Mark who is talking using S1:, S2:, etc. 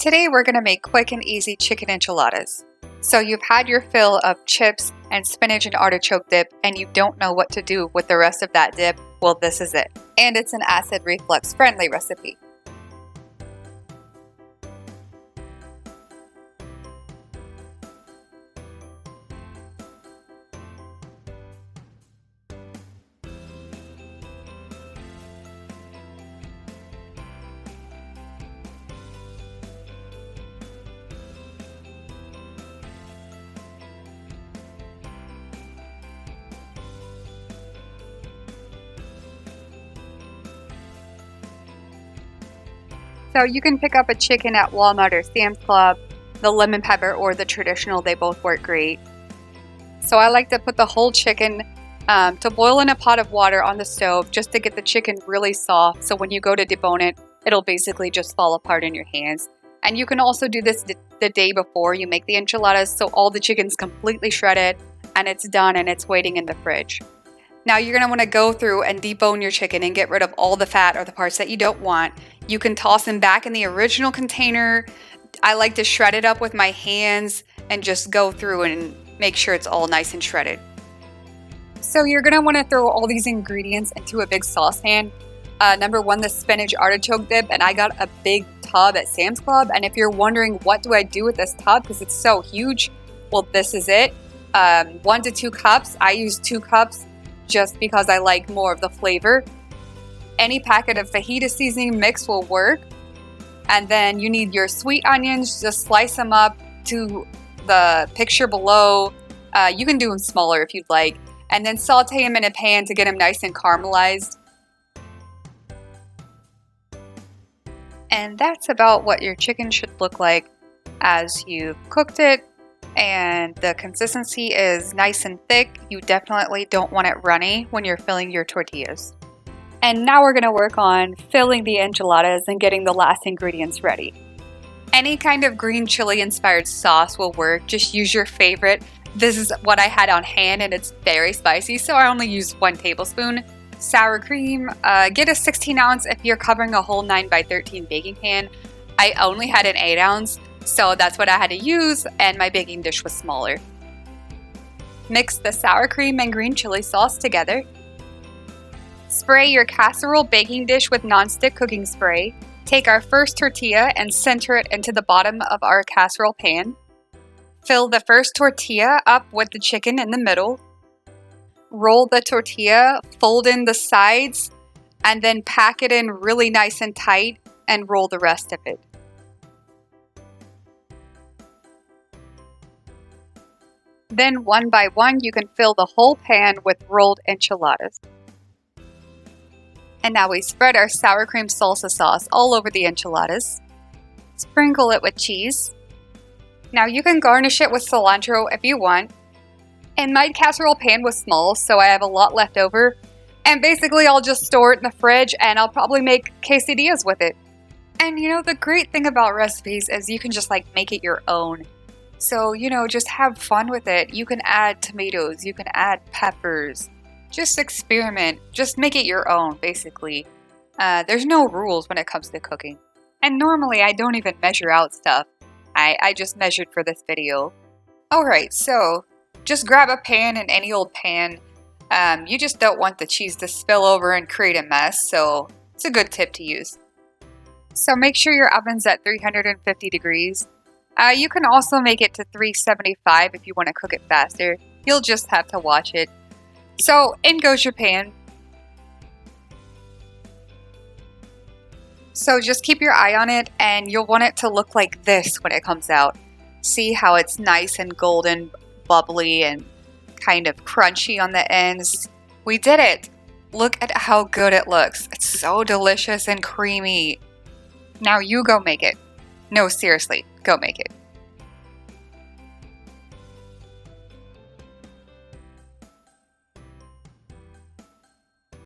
S1: Today we're going to make quick and easy chicken enchiladas. So you've had your fill of chips and spinach and artichoke dip and you don't know what to do with the rest of that dip, well, this is it. And it's an acid reflux friendly recipe. So you can pick up a chicken at Walmart or Sam's Club, the lemon pepper or the traditional, they both work great. So I like to put the whole chicken to boil in a pot of water on the stove just to get the chicken really soft, so when you go to debone it, it'll basically just fall apart in your hands. And you can also do this the day before you make the enchiladas, so all the chicken's completely shredded and it's done and it's waiting in the fridge. Now you're going to want to go through and debone your chicken and get rid of all the fat or the parts that you don't want. You can toss them back in the original container. I like to shred it up with my hands and just go through and make sure it's all nice and shredded. So you're going to want to throw all these ingredients into a big saucepan. Number one, the spinach artichoke dip, and I got a big tub at Sam's Club. And if you're wondering what do I do with this tub because it's so huge, well, this is it. 1 to 2 cups. I use 2 cups. Just because I like more of the flavor. Any packet of fajita seasoning mix will work. And then you need your sweet onions, just slice them up to the picture below. You can do them smaller if you'd like. And then saute them in a pan to get them nice and caramelized. And that's about what your chicken should look like as you've cooked it. And the consistency is nice and thick. You definitely don't want it runny when you're filling your tortillas. And now we're going to work on filling the enchiladas and getting the last ingredients ready. Any kind of green chili inspired sauce will work. Just use your favorite. This is what I had on hand and it's very spicy, so I only used 1 tablespoon. Sour cream, get a 16 ounce if you're covering a whole 9x13 baking pan. I only had an 8 ounce. So that's what I had to use, and my baking dish was smaller. Mix the sour cream and green chili sauce together. Spray your casserole baking dish with nonstick cooking spray. Take our first tortilla and center it into the bottom of our casserole pan. Fill the first tortilla up with the chicken in the middle. Roll the tortilla, fold in the sides, and then pack it in really nice and tight and roll the rest of it. Then one by one, you can fill the whole pan with rolled enchiladas. And now we spread our sour cream salsa sauce all over the enchiladas. Sprinkle it with cheese. Now you can garnish it with cilantro if you want. And my casserole pan was small, so I have a lot left over. And basically I'll just store it in the fridge and I'll probably make quesadillas with it. And you know, the great thing about recipes is you can just make it your own. So, just have fun with it. You can add tomatoes, you can add peppers. Just experiment. Just make it your own, basically. There's no rules when it comes to cooking. And normally I don't even measure out stuff. I just measured for this video. Alright, so just grab a pan, and any old pan. You just don't want the cheese to spill over and create a mess, so it's a good tip to use. So make sure your oven's at 350 degrees. You can also make it to 375 if you want to cook it faster. You'll just have to watch it. So in goes your pan. So just keep your eye on it and you'll want it to look like this when it comes out. See how it's nice and golden, bubbly, and kind of crunchy on the ends? We did it! Look at how good it looks. It's so delicious and creamy. Now you go make it. No, seriously, go make it.